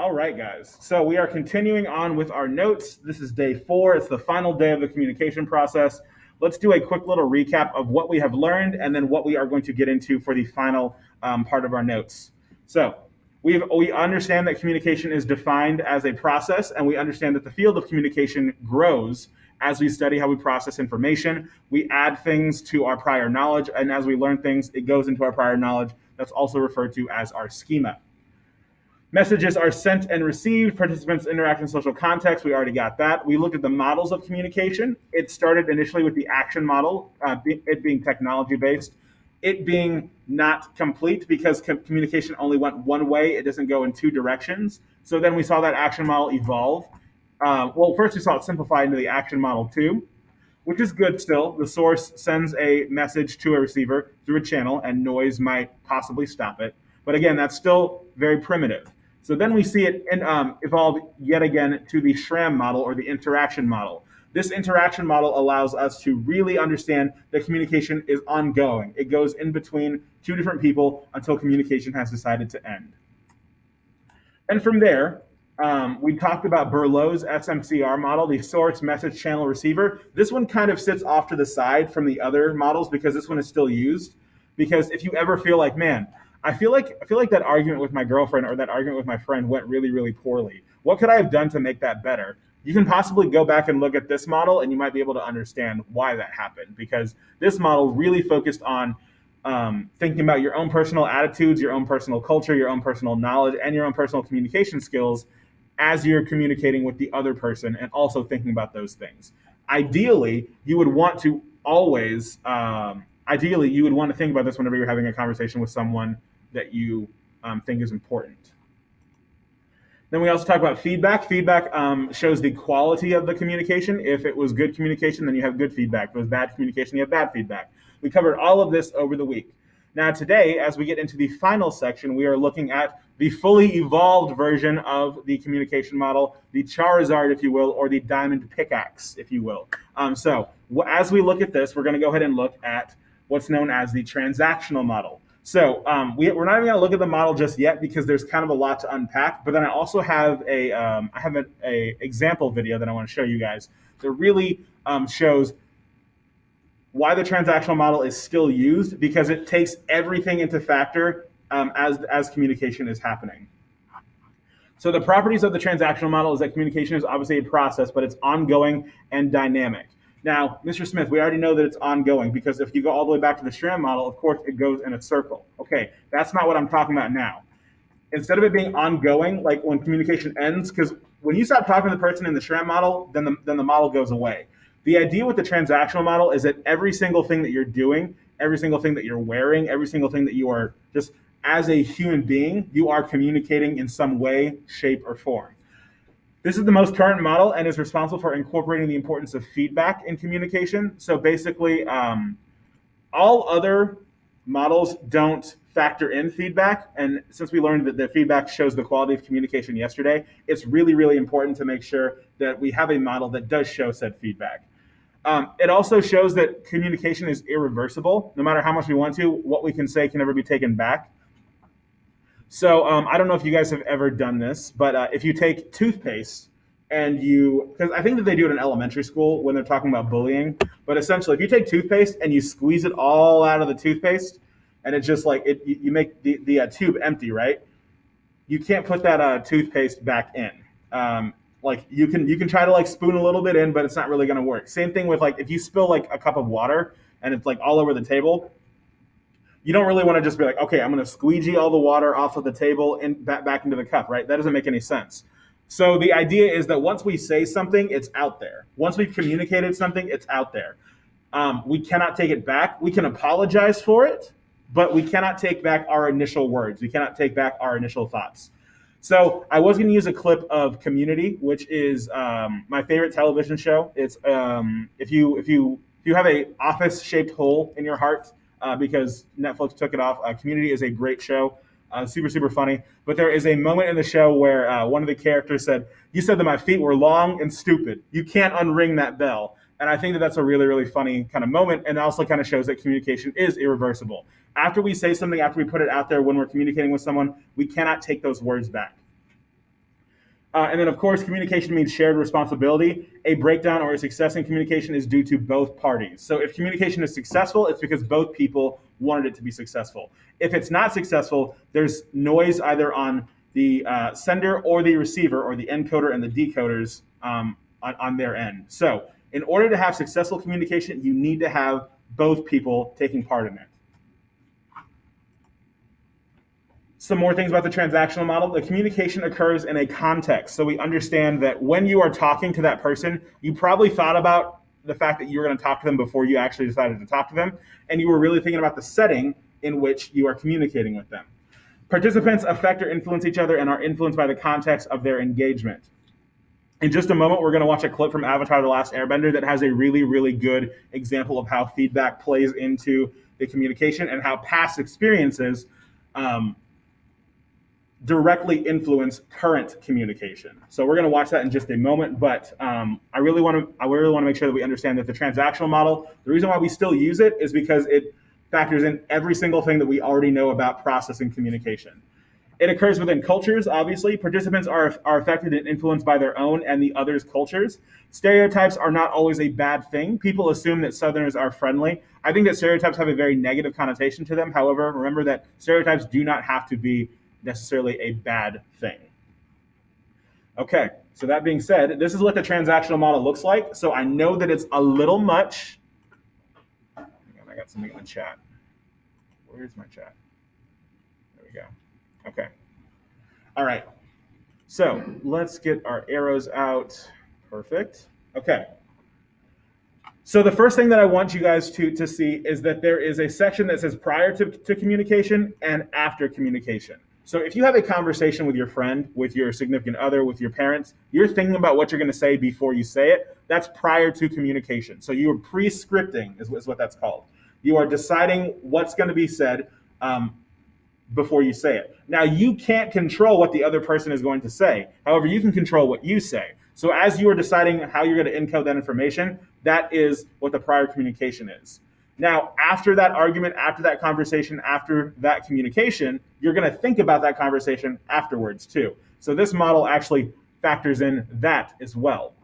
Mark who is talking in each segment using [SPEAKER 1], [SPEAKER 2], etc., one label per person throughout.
[SPEAKER 1] All right, guys. So we are continuing on with our notes. This is day 4. It's the final day of the communication process. Let's do a quick little recap of what we have learned and then what we are going to get into for the final part of our notes. So we understand that communication is defined as a process, and we understand that the field of communication grows as we study how we process information. We add things to our prior knowledge, and as we learn things, it goes into our prior knowledge. That's also referred to as our schema. Messages are sent and received. Participants interact in social context. We already got that. We looked at the models of communication. It started initially with the action model, it being technology based, it being not complete because communication only went one way. It doesn't go in two directions. So then we saw that action model evolve. First we saw it simplify into the action model 2, which is good still. The source sends a message to a receiver through a channel, and noise might possibly stop it. But again, that's still very primitive. So then we see it evolve yet again to the SRAM model, or the interaction model. This interaction model allows us to really understand that communication is ongoing. It goes in between two different people until communication has decided to end. And from there, we talked about Berlow's SMCR model, the source message channel receiver. This one kind of sits off to the side from the other models because this one is still used. Because if you ever feel like, man, I feel like that argument with my girlfriend or that argument with my friend went really, really poorly. What could I have done to make that better? You can possibly go back and look at this model, and you might be able to understand why that happened. Because this model really focused on thinking about your own personal attitudes, your own personal culture, your own personal knowledge, and your own personal communication skills as you're communicating with the other person, and also thinking about those things. Ideally, you would want to always, you would want to think about this whenever you're having a conversation with someone that you think is important. Then we also talk about feedback. Feedback shows the quality of the communication. If it was good communication, then you have good feedback. If it was bad communication, you have bad feedback. We covered all of this over the week. Now today, as we get into the final section, we are looking at the fully evolved version of the communication model, the Charizard, if you will, or the diamond pickaxe, if you will. As we look at this, we're going to go ahead and look at what's known as the transactional model. So we're not even going to look at the model just yet because there's kind of a lot to unpack. But then I also have a example video that I want to show you guys that really shows why the transactional model is still used, because it takes everything into factor as communication is happening. So the properties of the transactional model is that communication is obviously a process, but it's ongoing and dynamic. Now, Mr. Smith, we already know that it's ongoing because if you go all the way back to the SRAM model, of course, it goes in a circle. Okay, that's not what I'm talking about now. Instead of it being ongoing, like when communication ends, because when you stop talking to the person in the SRAM model, then the model goes away. The idea with the transactional model is that every single thing that you're doing, every single thing that you're wearing, every single thing that you are just as a human being, you are communicating in some way, shape, or form. This is the most current model and is responsible for incorporating the importance of feedback in communication. So basically, all other models don't factor in feedback. And since we learned that the feedback shows the quality of communication yesterday, it's really, really important to make sure that we have a model that does show said feedback. It also shows that communication is irreversible. No matter how much we want to, what we can say can never be taken back. So I don't know if you guys have ever done this, but if you take toothpaste and because I think that they do it in elementary school when they're talking about bullying, but essentially if you take toothpaste and you squeeze it all out of the toothpaste and it's just like, you make the tube empty, right? You can't put that toothpaste back in. Like you can try to like spoon a little bit in, but it's not really going to work. Same thing with like if you spill like a cup of water and it's like all over the table, you don't really want to just be like, okay, I'm going to squeegee all the water off of the table and back into the cup, right? That doesn't make any sense. So the idea is that once we say something, it's out there. Once we've communicated something, it's out there. We cannot take it back. We can apologize for it, but we cannot take back our initial words. We cannot take back our initial thoughts. So I was going to use a clip of Community, which is my favorite television show. It's if you have a office-shaped hole in your heart, because Netflix took it off. Community is a great show, super, super funny. But there is a moment in the show where one of the characters said, "You said that my feet were long and stupid. You can't unring that bell." And I think that that's a really, really funny kind of moment, and also kind of shows that communication is irreversible. After we say something, after we put it out there when we're communicating with someone, we cannot take those words back. And then, of course, communication means shared responsibility. A breakdown or a success in communication is due to both parties. So if communication is successful, it's because both people wanted it to be successful. If it's not successful, there's noise either on the sender or the receiver, or the encoder and the decoders on their end. So in order to have successful communication, you need to have both people taking part in it. Some more things about the transactional model. The communication occurs in a context. So we understand that when you are talking to that person, you probably thought about the fact that you were going to talk to them before you actually decided to talk to them. And you were really thinking about the setting in which you are communicating with them. Participants affect or influence each other and are influenced by the context of their engagement. In just a moment, we're going to watch a clip from Avatar: The Last Airbender that has a really, really good example of how feedback plays into the communication and how past experiences directly influence current communication. So we're going to watch that in just a moment, but I really want to make sure that we understand that the transactional model, the reason why we still use it is because it factors in every single thing that we already know about processing communication. It occurs within cultures, obviously. Participants are affected and influenced by their own and the others' cultures. Stereotypes are not always a bad thing. People assume that Southerners are friendly. I think that stereotypes have a very negative connotation to them. However, remember that stereotypes do not have to be necessarily a bad thing. Okay, so that being said, this is what the transactional model looks like. So I know that it's a little much. Hang on, I got something in the chat. Where's my chat? There we go. Okay. All right. So let's get our arrows out. Perfect. Okay. So the first thing that I want you guys to see is that there is a section that says prior to communication and after communication. So if you have a conversation with your friend, with your significant other, with your parents, you're thinking about what you're going to say before you say it. That's prior to communication. So you are pre-scripting is what that's called. You are deciding what's going to be said before you say it. Now, you can't control what the other person is going to say. However, you can control what you say. So as you are deciding how you're going to encode that information, that is what the prior communication is. Now, after that argument, after that conversation, after that communication, you're going to think about that conversation afterwards too. So this model actually factors in that as well.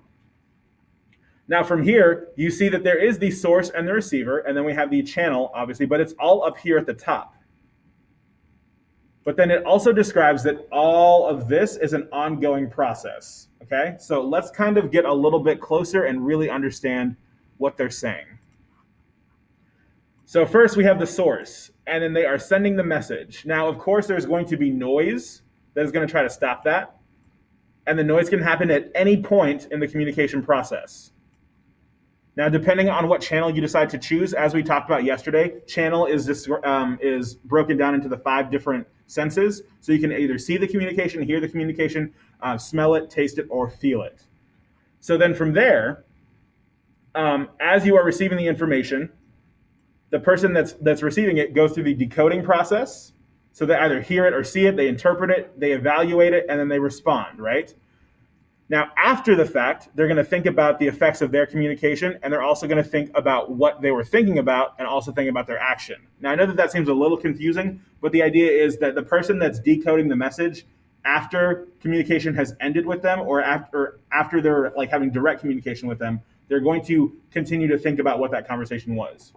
[SPEAKER 1] Now from here, you see that there is the source and the receiver, and then we have the channel, obviously, but it's all up here at the top. But then it also describes that all of this is an ongoing process, okay? So let's kind of get a little bit closer and really understand what they're saying. So first we have the source, and then they are sending the message. Now, of course, there's going to be noise that is going to try to stop that. And the noise can happen at any point in the communication process. Now, depending on what channel you decide to choose, as we talked about yesterday, channel is broken down into the 5 different senses. So you can either see the communication, hear the communication, smell it, taste it, or feel it. So then from there, as you are receiving the information, the person that's receiving it goes through the decoding process. So they either hear it or see it, they interpret it, they evaluate it, and then they respond, right? Now, after the fact, they're going to think about the effects of their communication, and they're also going to think about what they were thinking about and also think about their action. Now, I know that seems a little confusing, but the idea is that the person that's decoding the message after communication has ended with them, or after they're like having direct communication with them, they're going to continue to think about what that conversation was.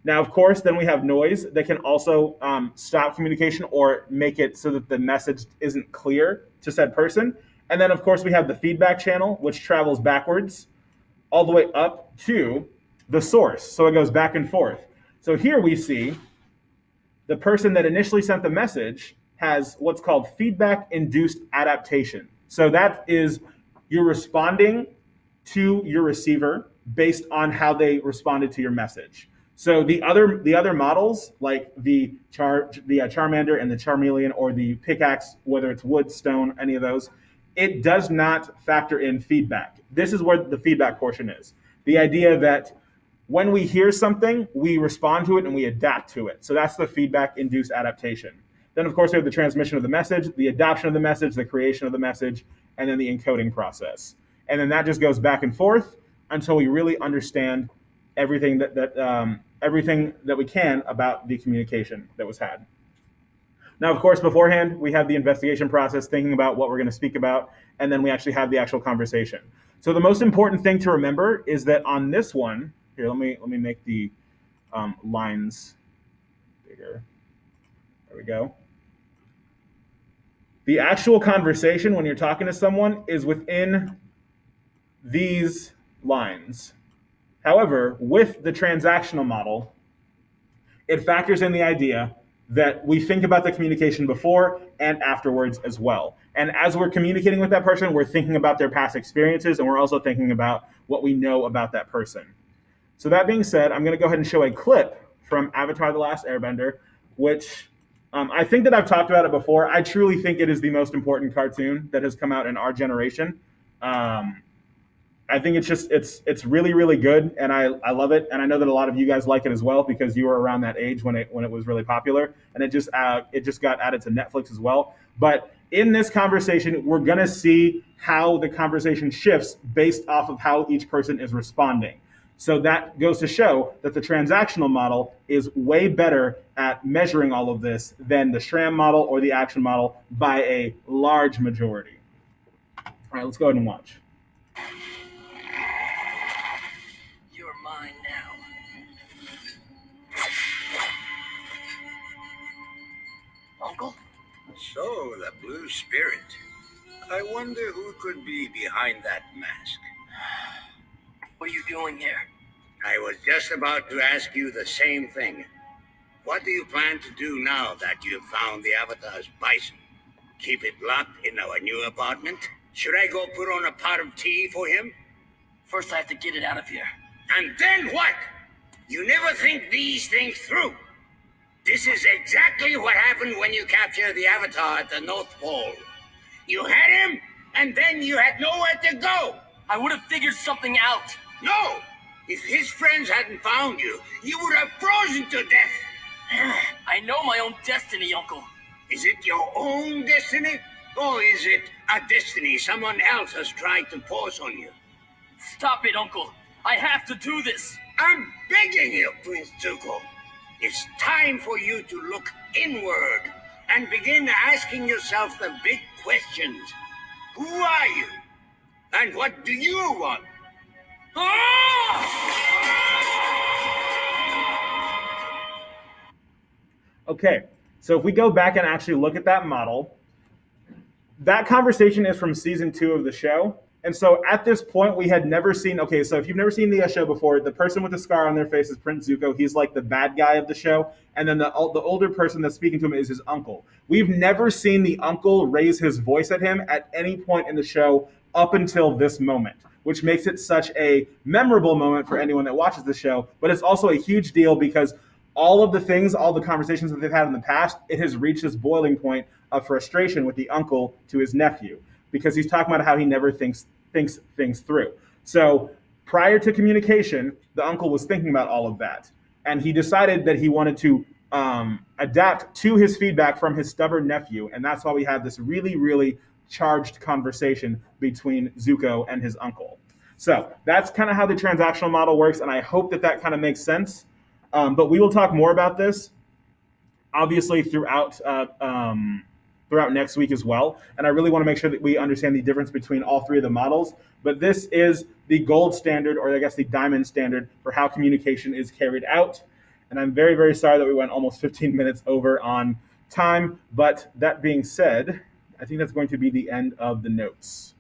[SPEAKER 1] Now, of course, then we have noise that can also stop communication or make it so that the message isn't clear to said person. And then, of course, we have the feedback channel, which travels backwards all the way up to the source. So it goes back and forth. So here we see the person that initially sent the message has what's called feedback-induced adaptation. So that is you're responding to your receiver based on how they responded to your message. So the other models, like the Charmander and the Charmeleon, or the pickaxe, whether it's wood, stone, any of those, it does not factor in feedback. This is where the feedback portion is. The idea that when we hear something, we respond to it and we adapt to it. So that's the feedback-induced adaptation. Then, of course, we have the transmission of the message, the adoption of the message, the creation of the message, and then the encoding process. And then that just goes back and forth until we really understand everything that we can about the communication that was had. Now, of course, beforehand, we have the investigation process, thinking about what we're going to speak about, and then we actually have the actual conversation. So the most important thing to remember is that on this one, here, let me make the lines bigger. There we go. The actual conversation when you're talking to someone is within these lines. However, with the transactional model, it factors in the idea that we think about the communication before and afterwards as well. And as we're communicating with that person, we're thinking about their past experiences and we're also thinking about what we know about that person. So that being said, I'm going to go ahead and show a clip from Avatar: The Last Airbender, which I think that I've talked about it before. I truly think it is the most important cartoon that has come out in our generation. Um, I think it's really really good, and I love it, and I know that a lot of you guys like it as well because you were around that age when it was really popular, and it just got added to Netflix as well. But in this conversation, we're gonna see how the conversation shifts based off of how each person is responding. So that goes to show that the transactional model is way better at measuring all of this than the SRAM model or the action model by a large majority. All right, let's go ahead and watch.
[SPEAKER 2] You're mine now. Uncle?
[SPEAKER 3] So, the Blue Spirit. I wonder who could be behind that mask.
[SPEAKER 2] What are you doing here?
[SPEAKER 3] I was just about to ask you the same thing. What do you plan to do now that you've found the Avatar's bison? Keep it locked in our new apartment? Should I go put on a pot of tea for him?
[SPEAKER 2] First, I have to get it out of here.
[SPEAKER 3] And then what? You never think these things through. This is exactly what happened when you captured the Avatar at the North Pole. You had him, and then you had nowhere to go.
[SPEAKER 2] I would have figured something out.
[SPEAKER 3] No! If his friends hadn't found you, you would have frozen to death.
[SPEAKER 2] I know my own destiny, Uncle.
[SPEAKER 3] Is it your own destiny? Or is it a destiny someone else has tried to force on you?
[SPEAKER 2] Stop it, Uncle. I have to do this.
[SPEAKER 3] I'm begging you, Prince Zuko. It's time for you to look inward and begin asking yourself the big questions. Who are you? And what do you want?
[SPEAKER 1] Okay, so if we go back and actually look at that model, that conversation is from season 2 of the show. And so at this point, we had never seen. Okay, so if you've never seen the show before, the person with the scar on their face is Prince Zuko. He's like the bad guy of the show. And then the older person that's speaking to him is his uncle. We've never seen the uncle raise his voice at him at any point in the show up until this moment, which makes it such a memorable moment for anyone that watches the show. But it's also a huge deal because all of the things, all the conversations that they've had in the past, it has reached this boiling point of frustration with the uncle to his nephew because he's talking about how he never thinks things through. So prior to communication, the uncle was thinking about all of that, and he decided that he wanted to adapt to his feedback from his stubborn nephew, and that's why we have this really, really charged conversation between Zuko and his uncle. So that's kind of how the transactional model works, and I hope that that kind of makes sense. But we will talk more about this, obviously, throughout next week as well. And I really want to make sure that we understand the difference between all three of the models. But this is the gold standard, or I guess the diamond standard, for how communication is carried out. And I'm very, very sorry that we went almost 15 minutes over on time. But that being said, I think that's going to be the end of the notes.